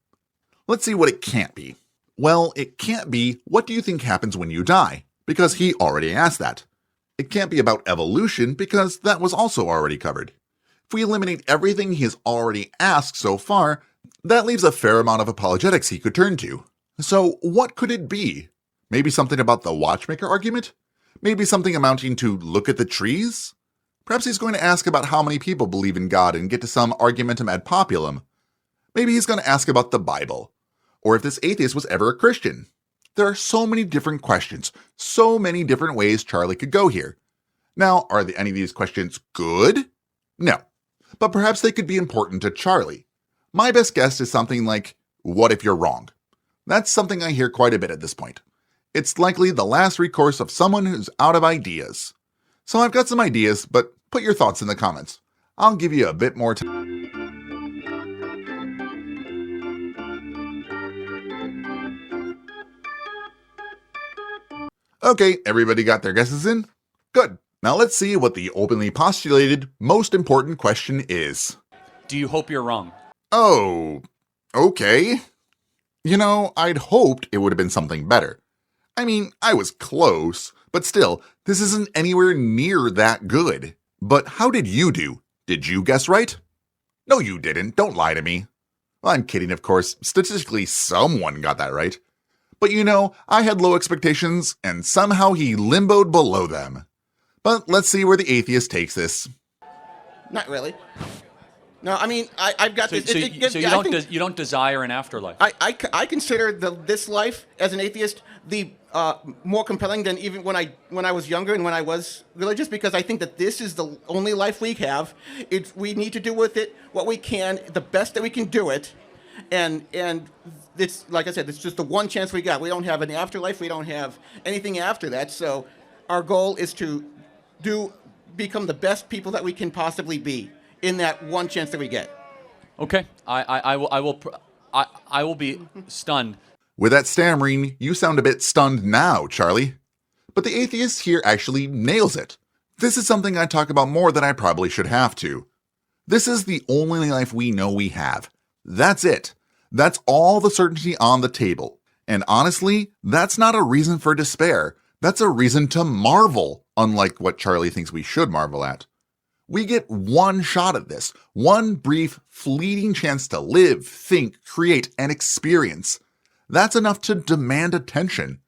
Let's see what it can't be. Well, it can't be, what do you think happens when you die? Because he already asked that. It can't be about evolution, because that was also already covered. If we eliminate everything he has already asked so far, that leaves a fair amount of apologetics he could turn to. So what could it be? Maybe something about the watchmaker argument? Maybe something amounting to look at the trees? Perhaps he's going to ask about how many people believe in God and get to some argumentum ad populum. Maybe he's going to ask about the Bible, or if this atheist was ever a Christian. There are so many different questions, so many different ways Charlie could go here. Now, are any of these questions good? No, but perhaps they could be important to Charlie. My best guess is something like, what if you're wrong? That's something I hear quite a bit at this point. It's likely the last recourse of someone who's out of ideas. So I've got some ideas, but put your thoughts in the comments. I'll give you a bit more time. Okay, everybody got their guesses in? Good. Now let's see what the openly postulated most important question is. Do you hope you're wrong? Oh, okay. You know, I'd hoped it would have been something better. I mean, I was close, but still, this isn't anywhere near that good. But how did you do? Did you guess right? No, you didn't. Don't lie to me. Well, I'm kidding, of course. Statistically, someone got that right. But you know, I had low expectations, and somehow he limboed below them. But let's see where the atheist takes this. Not really. No, I mean, I've got this. You don't desire an afterlife. I consider this life as an atheist the more compelling than even when I was younger and when I was religious, because I think that this is the only life we have. We need to do with it what we can, the best that we can do it, and it's like I said, it's just the one chance we got. We don't have an afterlife. We don't have anything after that. So our goal is to become the best people that we can possibly be in that one chance that we get. Okay, I will be stunned. With that stammering, you sound a bit stunned now, Charlie. But the atheist here actually nails it. This is something I talk about more than I probably should have to. This is the only life we know we have. That's it. That's all the certainty on the table. And honestly, that's not a reason for despair. That's a reason to marvel, unlike what Charlie thinks we should marvel at. We get one shot at this, one brief, fleeting chance to live, think, create, and experience. That's enough to demand attention.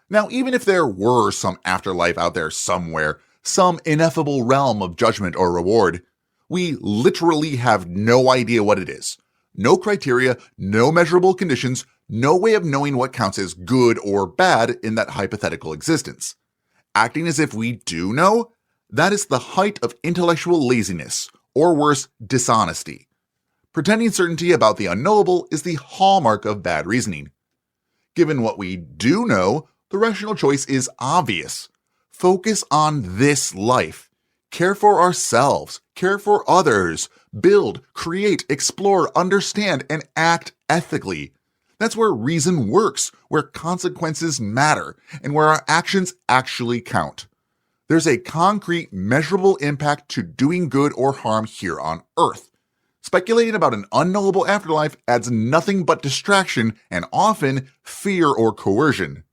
Now, even if there were some afterlife out there somewhere, some ineffable realm of judgment or reward, we literally have no idea what it is. No criteria, no measurable conditions, no way of knowing what counts as good or bad in that hypothetical existence. Acting as if we do know, that is the height of intellectual laziness, or worse, dishonesty. Pretending certainty about the unknowable is the hallmark of bad reasoning. Given what we do know, the rational choice is obvious. Focus on this life. Care for ourselves, care for others, build, create, explore, understand, and act ethically. That's where reason works, where consequences matter, and where our actions actually count. There's a concrete, measurable impact to doing good or harm here on Earth. Speculating about an unknowable afterlife adds nothing but distraction and often fear or coercion.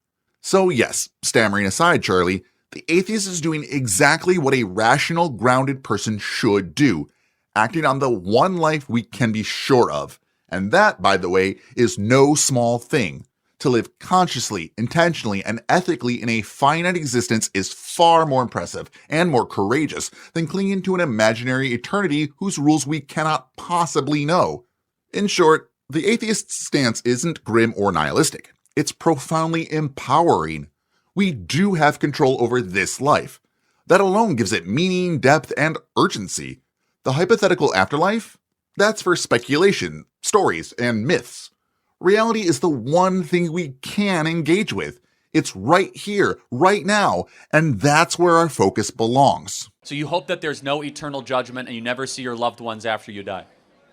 So yes, stammering aside, Charlie, the atheist is doing exactly what a rational, grounded person should do. acting on the one life we can be sure of. And that, by the way, is no small thing. To live consciously, intentionally, and ethically in a finite existence is far more impressive and more courageous than clinging to an imaginary eternity whose rules we cannot possibly know. In short, the atheist's stance isn't grim or nihilistic. It's profoundly empowering. We do have control over this life. That alone gives it meaning, depth, and urgency. The hypothetical afterlife? That's for speculation, stories, and myths. Reality is the one thing we can engage with. It's right here, right now, and that's where our focus belongs. So you hope that there's no eternal judgment and you never see your loved ones after you die?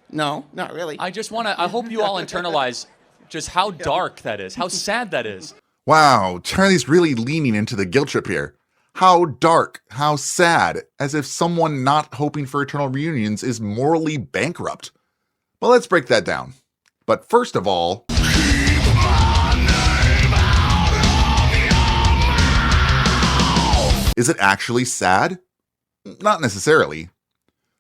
No, not really. I hope you all internalize just how dark that is, how sad that is. Wow, Charlie's really leaning into the guilt trip here. How dark, how sad, as if someone not hoping for eternal reunions is morally bankrupt. But let's break that down. But first of all, is it actually sad? Not necessarily.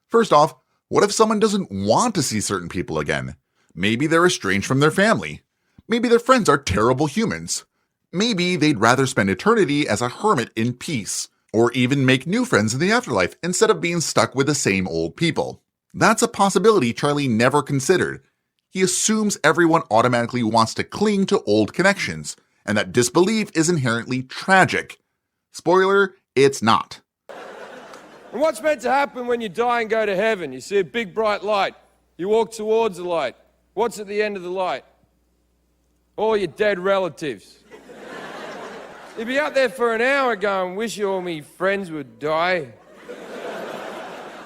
First off, what if someone doesn't want to see certain people again? Maybe they're estranged from their family. Maybe their friends are terrible humans. Maybe they'd rather spend eternity as a hermit in peace, or even make new friends in the afterlife instead of being stuck with the same old people. That's a possibility Charlie never considered. He assumes everyone automatically wants to cling to old connections, and that disbelief is inherently tragic. Spoiler, it's not. And what's meant to happen when you die and go to heaven? You see a big bright light. You walk towards the light. What's at the end of the light? All your dead relatives. You'd be out there for an hour going, wish all me friends would die.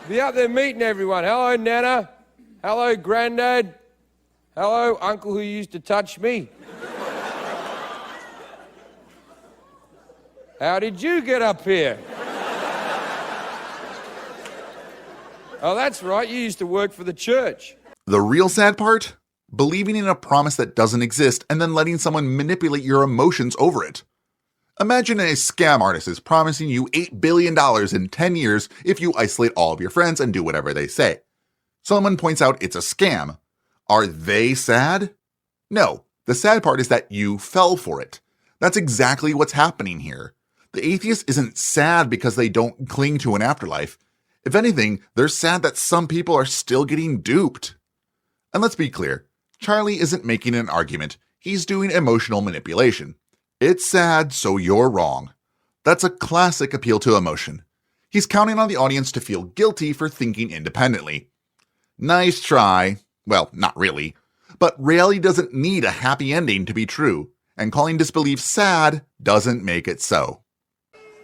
Be out there meeting everyone. Hello, Nana. Hello, Granddad. Hello, Uncle who used to touch me. How did you get up here? Oh, that's right, you used to work for the church. The real sad part? Believing in a promise that doesn't exist and then letting someone manipulate your emotions over it. Imagine a scam artist is promising you $8 billion in 10 years if you isolate all of your friends and do whatever they say. Someone points out it's a scam. Are they sad? No, the sad part is that you fell for it. That's exactly what's happening here. The atheist isn't sad because they don't cling to an afterlife. If anything, they're sad that some people are still getting duped. And let's be clear, Charlie isn't making an argument. He's doing emotional manipulation. It's sad, so you're wrong. That's a classic appeal to emotion. He's counting on the audience to feel guilty for thinking independently. Nice try. Well, not really. But reality doesn't need a happy ending to be true, and calling disbelief sad doesn't make it so.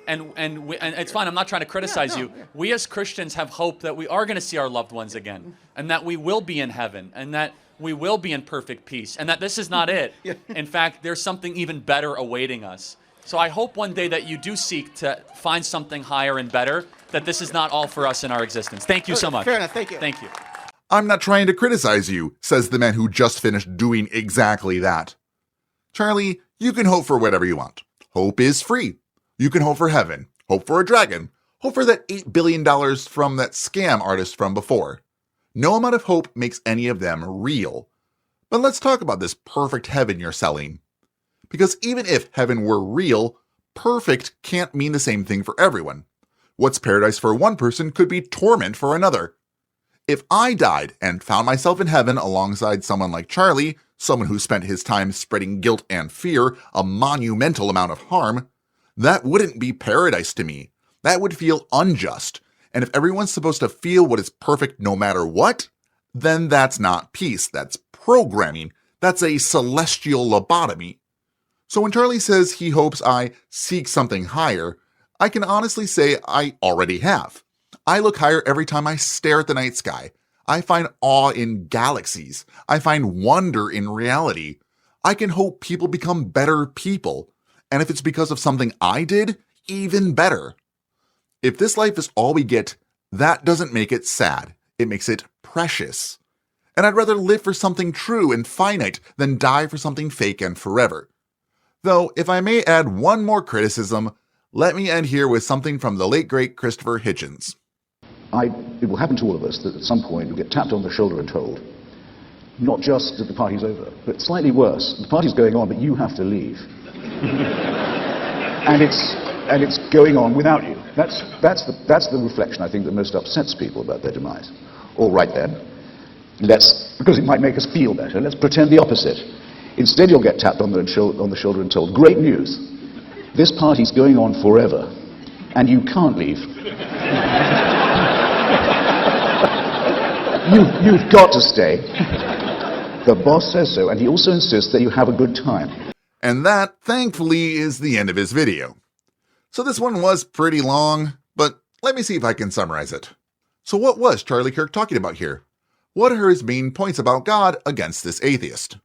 And it's fine, I'm not trying to criticize you. We as Christians have hope that we are going to see our loved ones again, and that we will be in heaven, and that we will be in perfect peace, and that this is not it. In fact, there's something even better awaiting us. So I hope one day that you do seek to find something higher and better, that this is not all for us in our existence. Thank you so much. Fair enough, thank you. Thank you. I'm not trying to criticize you, says the man who just finished doing exactly that. Charlie, you can hope for whatever you want. Hope is free. You can hope for heaven, hope for a dragon, hope for that $8 billion from that scam artist from before. No amount of hope makes any of them real. But let's talk about this perfect heaven you're selling. Because even if heaven were real, perfect can't mean the same thing for everyone. What's paradise for one person could be torment for another. If I died and found myself in heaven alongside someone like Charlie, someone who spent his time spreading guilt and fear, a monumental amount of harm, that wouldn't be paradise to me. That would feel unjust. And if everyone's supposed to feel what is perfect no matter what, then that's not peace. That's programming. That's a celestial lobotomy. So when Charlie says he hopes I seek something higher, I can honestly say I already have. I look higher every time I stare at the night sky. I find awe in galaxies. I find wonder in reality. I can hope people become better people. And if it's because of something I did, even better. If this life is all we get, that doesn't make it sad. It makes it precious. And I'd rather live for something true and finite than die for something fake and forever. Though, if I may add one more criticism, let me end here with something from the late great Christopher Hitchens. it will happen to all of us that at some point you'll get tapped on the shoulder and told, not just that the party's over, but slightly worse, the party's going on, but you have to leave. and it's going on without you. That's the reflection, I think, that most upsets people about their demise. All right then, because it might make us feel better, let's pretend the opposite. Instead, you'll get tapped on the shoulder and told, great news, this party's going on forever, and you can't leave. You've got to stay. The boss says so, and he also insists that you have a good time. And that, thankfully, is the end of his video. So this one was pretty long, but let me see if I can summarize it. So what was Charlie Kirk talking about here? What are his main points about God against this atheist?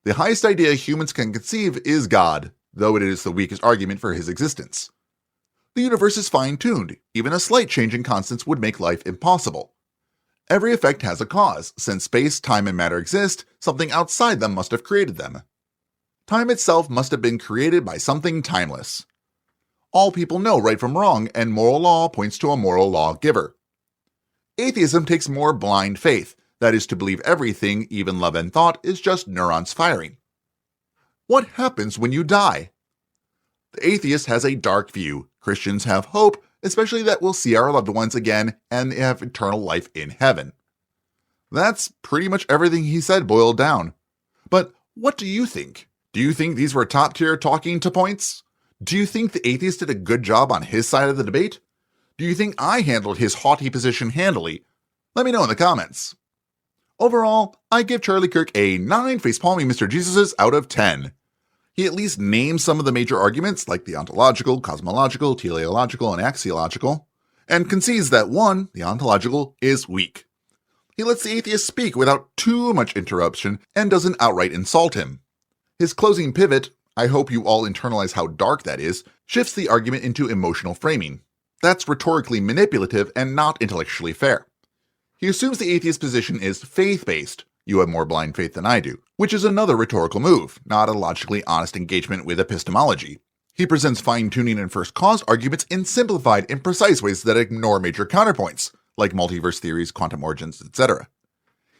The highest idea humans can conceive is God, though it is the weakest argument for his existence. The universe is fine-tuned. Even a slight change in constants would make life impossible. Every effect has a cause. Since space, time, and matter exist, something outside them must have created them. Time itself must have been created by something timeless. All people know right from wrong, and moral law points to a moral lawgiver. Atheism takes more blind faith, that is to believe everything, even love and thought, is just neurons firing. What happens when you die? The atheist has a dark view. Christians have hope, especially that we'll see our loved ones again and have eternal life in heaven. That's pretty much everything he said boiled down. But what do you think? Do you think these were top-tier talking to points? Do you think the atheist did a good job on his side of the debate? Do you think I handled his haughty position handily? Let me know in the comments. Overall, I give Charlie Kirk a 9 facepalming Mr. Jesuses out of 10. He at least names some of the major arguments, like the ontological, cosmological, teleological, and axiological, and concedes that one, the ontological, is weak. He lets the atheist speak without too much interruption and doesn't outright insult him. His closing pivot, I hope you all internalize how dark that is, shifts the argument into emotional framing. That's rhetorically manipulative and not intellectually fair. He assumes the atheist position is faith-based. You have more blind faith than I do, which is another rhetorical move, not a logically honest engagement with epistemology. He presents fine-tuning and first cause arguments in simplified and precise ways that ignore major counterpoints, like multiverse theories, quantum origins, etc.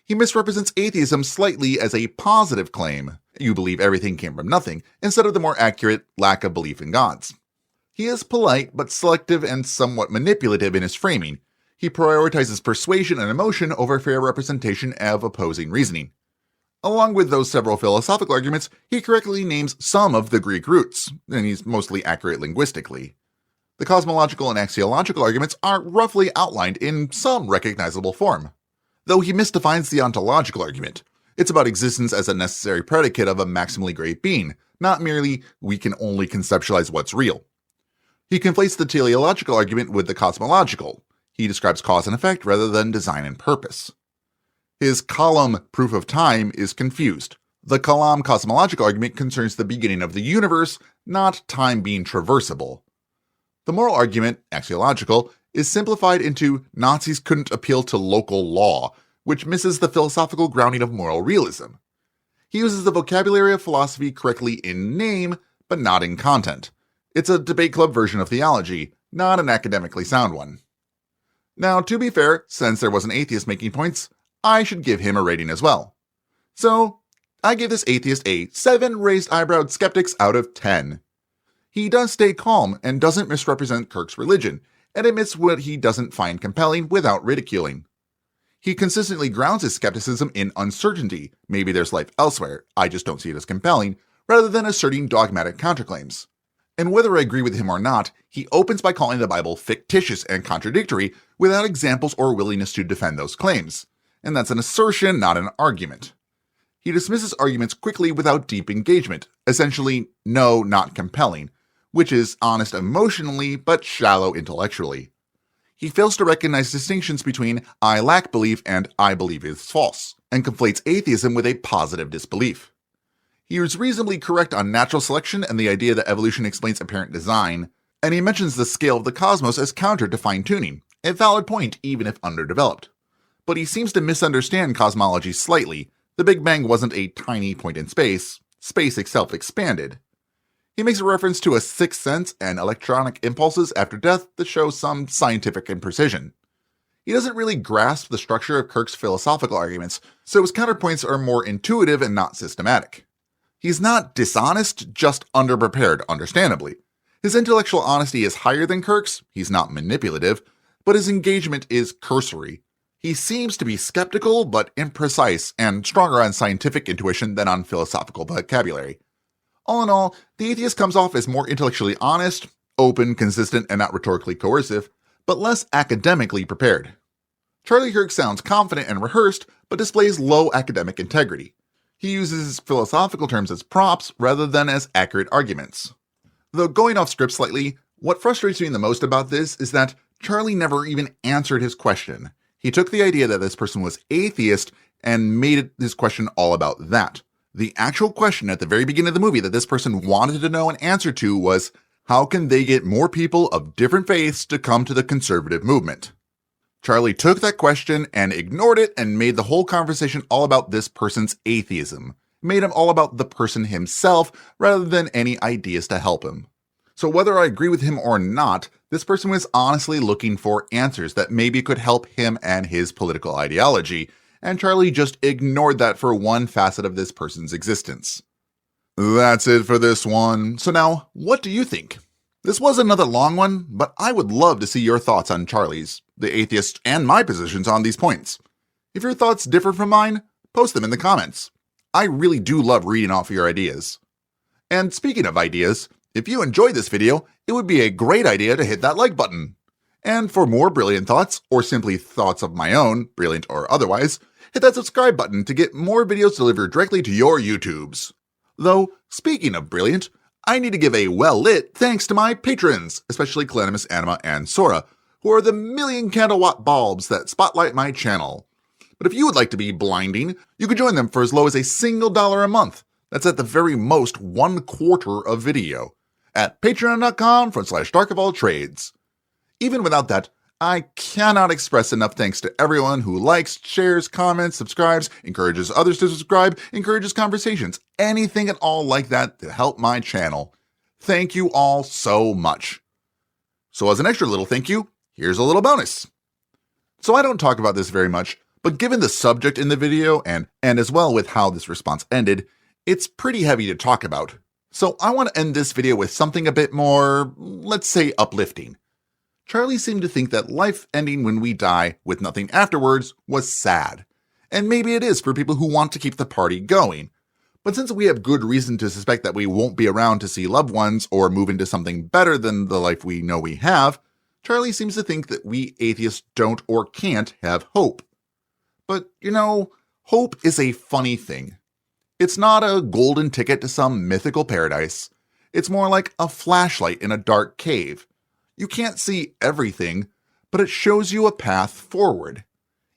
He misrepresents atheism slightly as a positive claim. You believe everything came from nothing, instead of the more accurate lack of belief in gods. He is polite, but selective and somewhat manipulative in his framing. He prioritizes persuasion and emotion over fair representation of opposing reasoning. Along with those several philosophical arguments, he correctly names some of the Greek roots, and he's mostly accurate linguistically. The cosmological and axiological arguments are roughly outlined in some recognizable form. Though he misdefines the ontological argument. It's about existence as a necessary predicate of a maximally great being, not merely we can only conceptualize what's real. He conflates the teleological argument with the cosmological. He describes cause and effect rather than design and purpose. His column proof of time is confused. The Kalam cosmological argument concerns the beginning of the universe, not time being traversable. The moral argument, axiological, is simplified into Nazis couldn't appeal to local law, which misses the philosophical grounding of moral realism. He uses the vocabulary of philosophy correctly in name, but not in content. It's a debate club version of theology, not an academically sound one. Now, to be fair, since there was an atheist making points, I should give him a rating as well. So, I give this atheist a 7 raised eyebrowed skeptics out of 10. He does stay calm and doesn't misrepresent Kirk's religion, and admits what he doesn't find compelling without ridiculing. He consistently grounds his skepticism in uncertainty, maybe there's life elsewhere, I just don't see it as compelling, rather than asserting dogmatic counterclaims. And whether I agree with him or not, he opens by calling the Bible fictitious and contradictory without examples or willingness to defend those claims. And that's an assertion, not an argument. He dismisses arguments quickly without deep engagement, essentially, no, not compelling, which is honest emotionally but shallow intellectually. He fails to recognize distinctions between I lack belief and I believe is false, and conflates atheism with a positive disbelief. He is reasonably correct on natural selection and the idea that evolution explains apparent design, and he mentions the scale of the cosmos as counter to fine-tuning, a valid point even if underdeveloped. But he seems to misunderstand cosmology slightly. The Big Bang wasn't a tiny point in space. Space itself expanded. He makes a reference to a sixth sense and electronic impulses after death that show some scientific imprecision. He doesn't really grasp the structure of Kirk's philosophical arguments, so his counterpoints are more intuitive and not systematic. He's not dishonest, just underprepared, understandably. His intellectual honesty is higher than Kirk's, he's not manipulative, but his engagement is cursory. He seems to be skeptical but imprecise and stronger on scientific intuition than on philosophical vocabulary. All in all, the atheist comes off as more intellectually honest, open, consistent, and not rhetorically coercive, but less academically prepared. Charlie Kirk sounds confident and rehearsed, but displays low academic integrity. He uses philosophical terms as props rather than as accurate arguments. Though going off script slightly, what frustrates me the most about this is that Charlie never even answered his question. He took the idea that this person was atheist and made his question all about that. The actual question at the very beginning of the movie that this person wanted to know an answer to was, how can they get more people of different faiths to come to the conservative movement? Charlie took that question and ignored it and made the whole conversation all about this person's atheism. Made him all about the person himself rather than any ideas to help him. So whether I agree with him or not, this person was honestly looking for answers that maybe could help him and his political ideology, and Charlie just ignored that for one facet of this person's existence. That's it for this one. So now, what do you think? This was another long one, but I would love to see your thoughts on Charlie's, the atheist, and my positions on these points. If your thoughts differ from mine, post them in the comments. I really do love reading off your ideas. And speaking of ideas, if you enjoyed this video, it would be a great idea to hit that like button. And for more brilliant thoughts, or simply thoughts of my own, brilliant or otherwise, hit that subscribe button to get more videos delivered directly to your YouTubes. Though, speaking of brilliant, I need to give a well-lit thanks to my patrons, especially Calenimus, Anima, and Sora, who are the million candlewatt bulbs that spotlight my channel. But if you would like to be blinding, you could join them for as low as $1 a month. That's at the very most 1/4 of video at patreon.com/darkofalltrades. Even without that, I cannot express enough thanks to everyone who likes, shares, comments, subscribes, encourages others to subscribe, encourages conversations, anything at all like that to help my channel. Thank you all so much. So as an extra little thank you, here's a little bonus. So I don't talk about this very much, but given the subject in the video and as well with how this response ended, it's pretty heavy to talk about. So I want to end this video with something a bit more, let's say, uplifting. Charlie seemed to think that life ending when we die with nothing afterwards was sad. And maybe it is for people who want to keep the party going. But since we have good reason to suspect that we won't be around to see loved ones or move into something better than the life we know we have, Charlie seems to think that we atheists don't or can't have hope. But, hope is a funny thing. It's not a golden ticket to some mythical paradise. It's more like a flashlight in a dark cave. You can't see everything, but it shows you a path forward.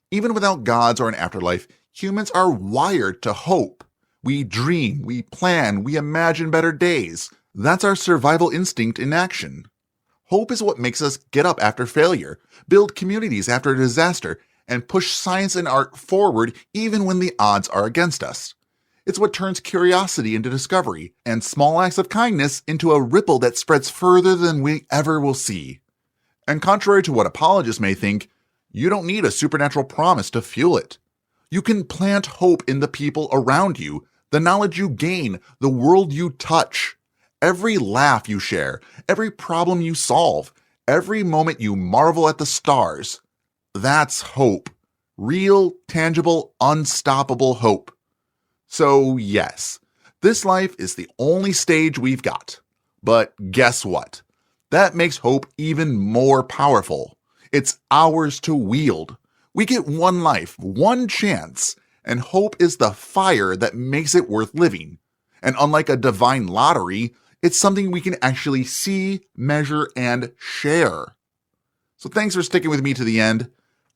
Even without gods or an afterlife, humans are wired to hope. We dream, we plan, we imagine better days. That's our survival instinct in action. Hope is what makes us get up after failure, build communities after a disaster, and push science and art forward even when the odds are against us. It's what turns curiosity into discovery, and small acts of kindness into a ripple that spreads further than we ever will see. And contrary to what apologists may think, you don't need a supernatural promise to fuel it. You can plant hope in the people around you, the knowledge you gain, the world you touch. Every laugh you share, every problem you solve, every moment you marvel at the stars. That's hope. Real, tangible, unstoppable hope. So yes, this life is the only stage we've got. But guess what? That makes hope even more powerful. It's ours to wield. We get one life, one chance, and hope is the fire that makes it worth living. And unlike a divine lottery, it's something we can actually see, measure, and share. So thanks for sticking with me to the end.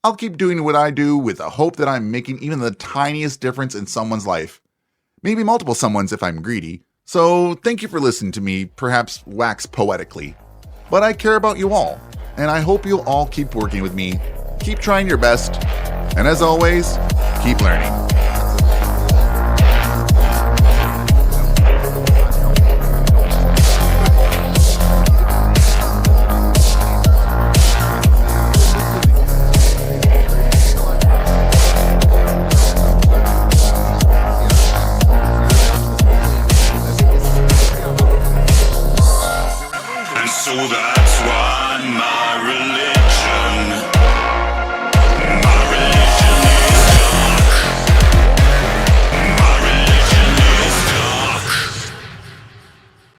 I'll keep doing what I do with the hope that I'm making even the tiniest difference in someone's life. Maybe multiple someone's if I'm greedy. So thank you for listening to me, perhaps wax poetically. But I care about you all, and I hope you'll all keep working with me, keep trying your best, and as always, keep learning.